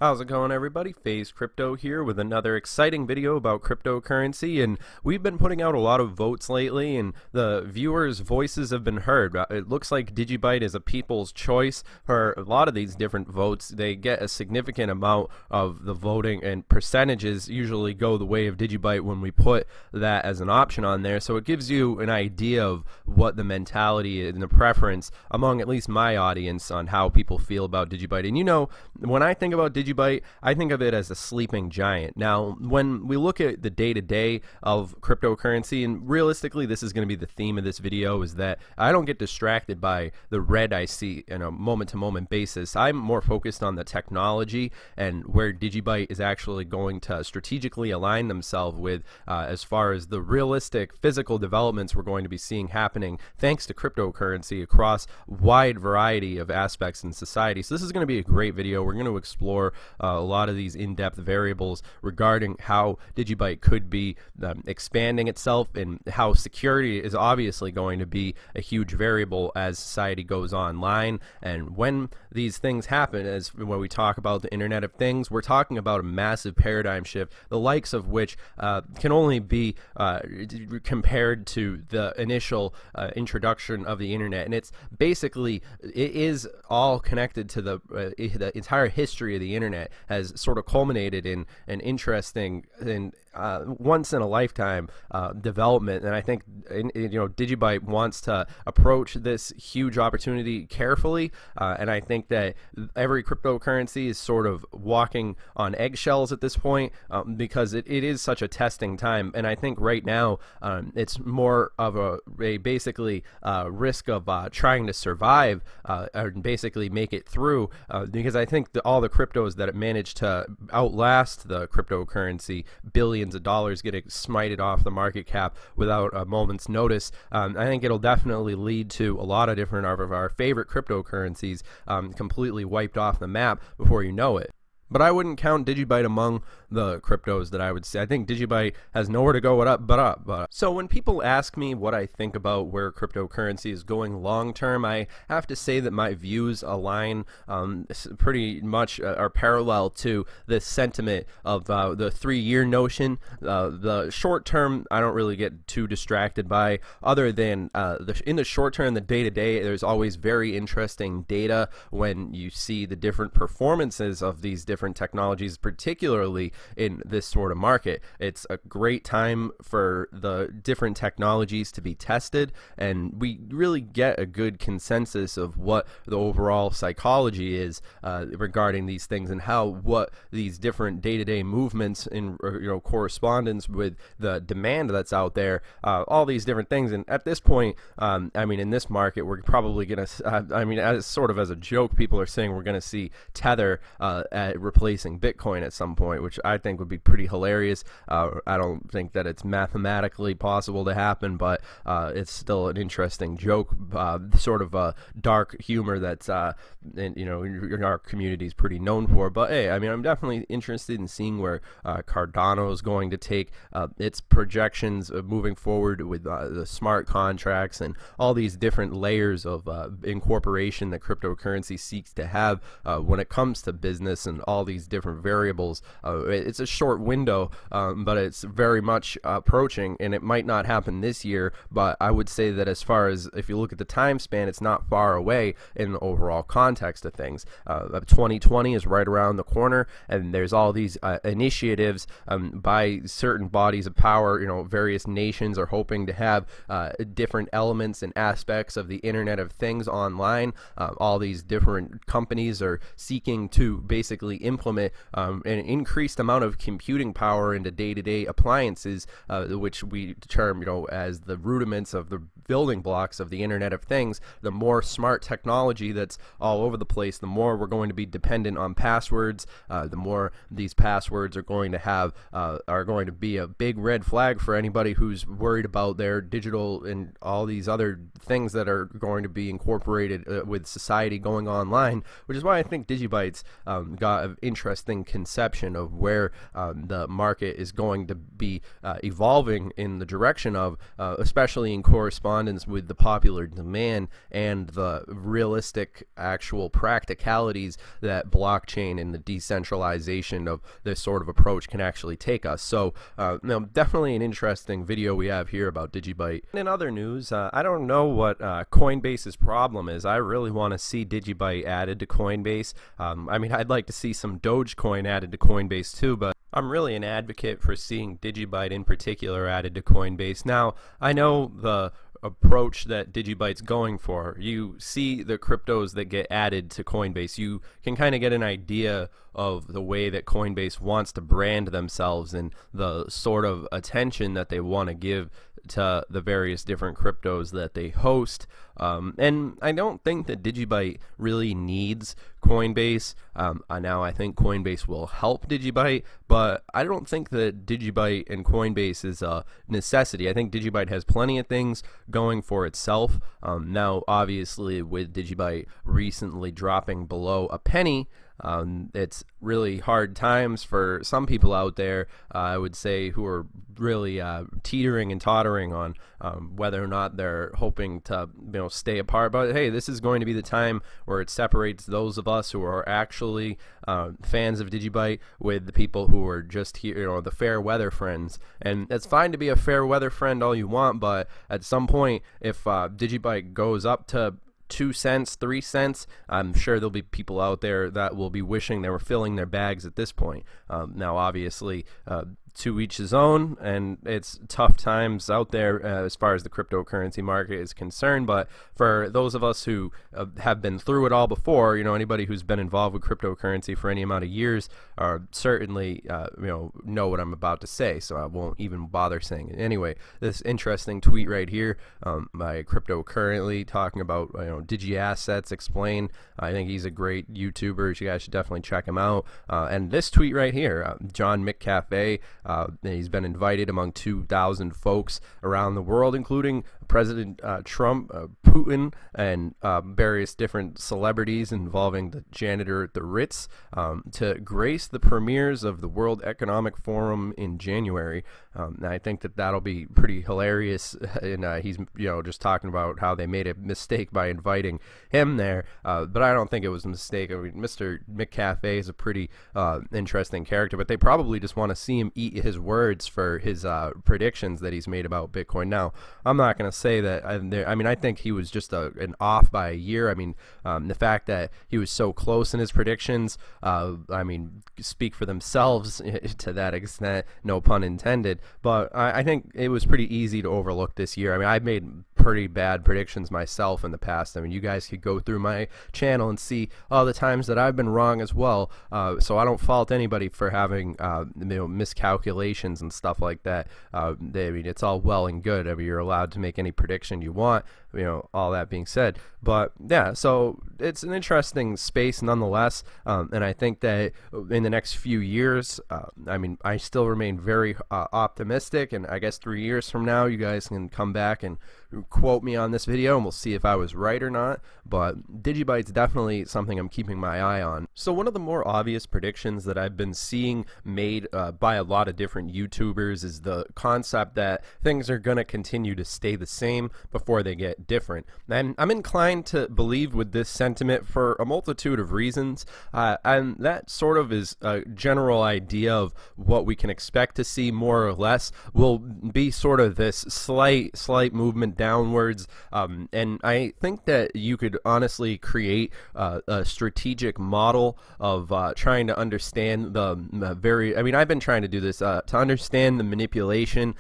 How's it going, everybody? Faze Crypto here with another exciting video about cryptocurrency, and we've been putting out a lot of votes lately, and the viewers' voices have been heard. It looks like DigiByte is a people's choice for a lot of these different votes. They get a significant amount of the voting, and percentages usually go the way of DigiByte when we put that as an option on there, so it gives you an idea of what the mentality and the preference among at least my audience on how people feel about DigiByte. And you know, when I think about DigiByte, I think of it as a sleeping giant. Now, when we look at the day-to-day of cryptocurrency, and realistically this is going to be the theme of this video, is that I don't get distracted by the red I see in a moment-to-moment basis. I'm more focused on the technology and where DigiByte is actually going to strategically align themselves with as far as the realistic physical developments we're going to be seeing happening thanks to cryptocurrency across a wide variety of aspects in society. So this is going to be a great video. We're going to explore a lot of these in-depth variables regarding how DigiByte could be expanding itself, and how security is obviously going to be a huge variable as society goes online. And when these things happen, as when we talk about the Internet of Things, we're talking about a massive paradigm shift, the likes of which can only be compared to the initial introduction of the Internet. And it's basically, it is all connected to the entire history of the Internet has sort of culminated in an interesting and once in a lifetime development. And I think DigiByte wants to approach this huge opportunity carefully, and I think that every cryptocurrency is sort of walking on eggshells at this point, because it is such a testing time. And I think right now it's more of a basically risk of trying to survive and basically make it through, because I think all the cryptos that have managed to outlast the cryptocurrency, billions of dollars getting smited off the market cap without a moment's notice, I think it'll definitely lead to a lot of different of our favorite cryptocurrencies completely wiped off the map before you know it. But I wouldn't count DigiByte among the cryptos that I would say. I think DigiByte has nowhere to go but up. So when people ask me what I think about where cryptocurrency is going long term, I have to say that my views align pretty much are parallel to the sentiment of the 3-year notion. The short term I don't really get too distracted by, other than in the short term, the day-to-day, there's always very interesting data when you see the different performances of these different technologies, particularly in this sort of market. It's a great time for the different technologies to be tested, and we really get a good consensus of what the overall psychology is regarding these things, and how what these different day-to-day movements in correspondence with the demand that's out there, all these different things. And at this point, I mean, in this market, we're probably gonna I mean, as sort of as a joke, people are saying we're gonna see Tether replacing Bitcoin at some point, which I think would be pretty hilarious. I don't think that it's mathematically possible to happen, but it's still an interesting joke, sort of a dark humor that's in our community is pretty known for. But hey, I mean, I'm definitely interested in seeing where Cardano is going to take its projections of moving forward with the smart contracts and all these different layers of incorporation that cryptocurrency seeks to have when it comes to business and all these different variables. It's a short window, but it's very much approaching, and it might not happen this year, but I would say that as far as if you look at the time span, it's not far away in the overall context of things. 2020 is right around the corner, and there's all these initiatives by certain bodies of power. Various nations are hoping to have different elements and aspects of the Internet of Things online. All these different companies are seeking to basically implement an increased amount of computing power into day-to-day appliances, which we term as the rudiments of the building blocks of the Internet of Things. The more smart technology that's all over the place, the more we're going to be dependent on passwords, the more these passwords are going to be a big red flag for anybody who's worried about their digital and all these other things that are going to be incorporated with society going online, which is why I think DigiByte's got of interesting conception of where the market is going to be evolving in the direction of, especially in correspondence with the popular demand and the realistic actual practicalities that blockchain and the decentralization of this sort of approach can actually take us. So definitely an interesting video we have here about DigiByte. In other news, I don't know what Coinbase's problem is. I really want to see DigiByte added to Coinbase. I mean, I'd like to see some Dogecoin added to Coinbase too, but I'm really an advocate for seeing DigiByte in particular added to Coinbase. Now, I know the approach that DigiByte's going for. You see the cryptos that get added to Coinbase. You can kind of get an idea of the way that Coinbase wants to brand themselves and the sort of attention that they want to give to the various different cryptos that they host. And I don't think that DigiByte really needs Coinbase. Now I think Coinbase will help DigiByte, but I don't think that DigiByte and Coinbase is a necessity. I think DigiByte has plenty of things going for itself. Now obviously with DigiByte recently dropping below a penny, it's really hard times for some people out there, I would say, who are really teetering and tottering on whether or not they're hoping to stay apart. But hey, this is going to be the time where it separates those of us who are actually fans of DigiByte with the people who are just here, the fair weather friends. And it's fine to be a fair weather friend all you want, but at some point, if DigiByte goes up to 2 cents, 3 cents, I'm sure there'll be people out there that will be wishing they were filling their bags at this point. Now obviously to each his own, and it's tough times out there as far as the cryptocurrency market is concerned. But for those of us who have been through it all before, anybody who's been involved with cryptocurrency for any amount of years certainly know what I'm about to say, so I won't even bother saying it. Anyway, this interesting tweet right here by Cryptocurrently talking about DigiAssets explained. I think he's a great YouTuber. You guys should definitely check him out. And this tweet right here, John McCafe, he's been invited among 2,000 folks around the world, including President Trump, Putin, and various different celebrities involving the janitor at the Ritz, to grace the premieres of the World Economic Forum in January. And I think that that'll be pretty hilarious. And he's just talking about how they made a mistake by inviting him there, but I don't think it was a mistake. I mean, Mr. McCafe is a pretty interesting character, but they probably just want to see him eat his words for his predictions that he's made about Bitcoin. Now, I'm not going to say that. I mean, I think he was just an off by a year. I mean, the fact that he was so close in his predictions, I mean, speak for themselves to that extent, no pun intended. But I think it was pretty easy to overlook this year. I mean, I've made pretty bad predictions myself in the past. I mean, you guys could go through my channel and see all the times that I've been wrong as well. So I don't fault anybody for having miscalculations and stuff like that. I mean, it's all well and good. I mean, you're allowed to make any prediction you want, all that being said. But yeah, so it's an interesting space nonetheless, and I think that in the next few years, I mean, I still remain very optimistic, and I guess 3 years from now you guys can come back and quote me on this video and we'll see if I was right or not. But DigiByte's definitely something I'm keeping my eye on. So one of the more obvious predictions that I've been seeing made by a lot of different YouTubers is the concept that things are going to continue to stay the same before they get different. And I'm inclined to believe with this sentiment for a multitude of reasons, and that sort of is a general idea of what we can expect to see more or less will be sort of this slight movement downwards, and I think that you could honestly create a strategic model of trying to understand the I mean, I've been trying to do this to understand the manipulation,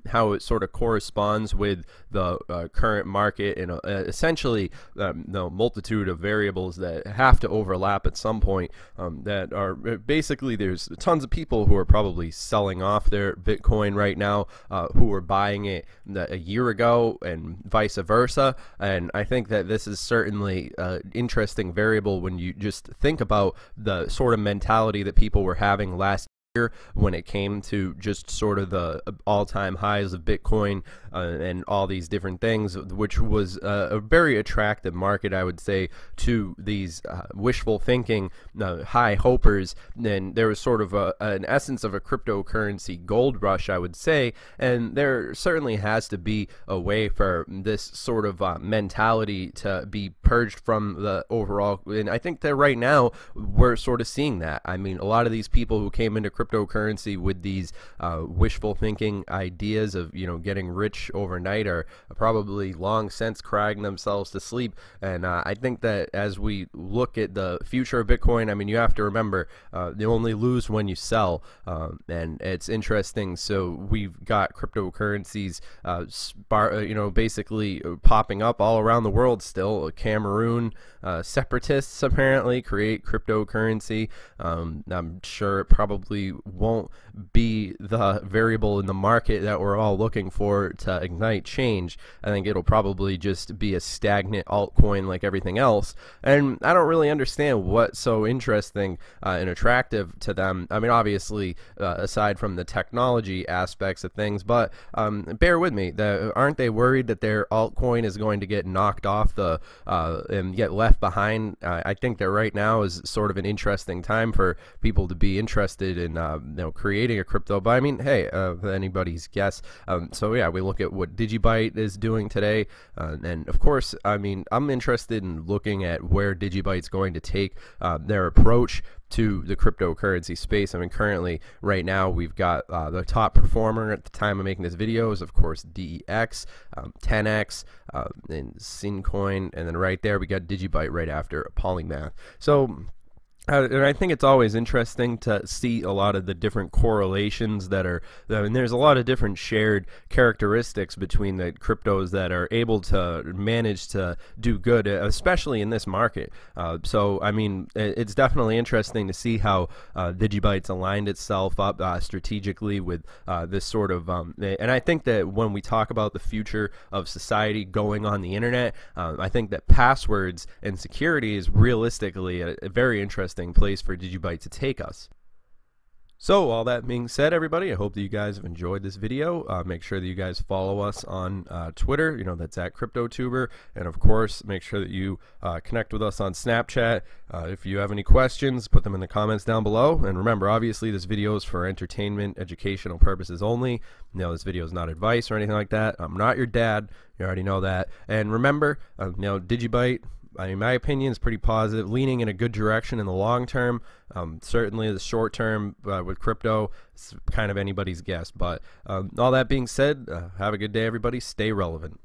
how it sort of corresponds with the current market, and essentially the multitude of variables that have to overlap at some point, that are basically, there's tons of people who are probably selling off their Bitcoin right now, who were buying it a year ago and vice versa. And I think that this is certainly an interesting variable when you just think about the sort of mentality that people were having last when it came to just sort of the all-time highs of Bitcoin and all these different things, which was a very attractive market, I would say, to these wishful thinking high hopers. And there was sort of an essence of a cryptocurrency gold rush, I would say, and there certainly has to be a way for this sort of mentality to be purged from the overall, and I think that right now we're sort of seeing that. I mean, a lot of these people who came into cryptocurrency with these wishful thinking ideas of, you know, getting rich overnight are probably long since crying themselves to sleep. And I think that as we look at the future of Bitcoin, I mean, you have to remember you only lose when you sell, and it's interesting. So we've got cryptocurrencies you know, basically popping up all around the world still. Cameroon separatists apparently create cryptocurrency. I'm sure it probably won't be the variable in the market that we're all looking for to ignite change. I think it'll probably just be a stagnant altcoin like everything else, and I don't really understand what's so interesting and attractive to them. I mean, obviously aside from the technology aspects of things, but bear with me, aren't they worried that their altcoin is going to get knocked off the and get left behind? I think that right now is sort of an interesting time for people to be interested in you know, creating a crypto. But I mean, hey, anybody's guess. So yeah, we look at what DigiByte is doing today, and of course, I mean, I'm interested in looking at where DigiByte's going to take their approach to the cryptocurrency space. I mean, currently, right now, we've got the top performer at the time of making this video is, of course, DEX, 10X, and Syncoin, and then right there, we got DigiByte right after Polymath. So and I think it's always interesting to see a lot of the different correlations that are, and there's a lot of different shared characteristics between the cryptos that are able to manage to do good, especially in this market. So, I mean, it's definitely interesting to see how DigiByte's aligned itself up strategically with this sort of, and I think that when we talk about the future of society going on the internet, I think that passwords and security is realistically a very interesting place for DigiByte to take us. So all that being said, everybody, I hope that you guys have enjoyed this video. Make sure that you guys follow us on Twitter, you know, that's at CryptoTuber, and of course make sure that you connect with us on Snapchat. If you have any questions, put them in the comments down below, and remember, obviously this video is for entertainment, educational purposes only. You know, this video is not advice or anything like that. I'm not your dad, you already know that. And remember, you know, DigiByte, I mean, my opinion is pretty positive, leaning in a good direction in the long term. Certainly the short term with crypto, it's kind of anybody's guess. But all that being said, have a good day, everybody. Stay relevant.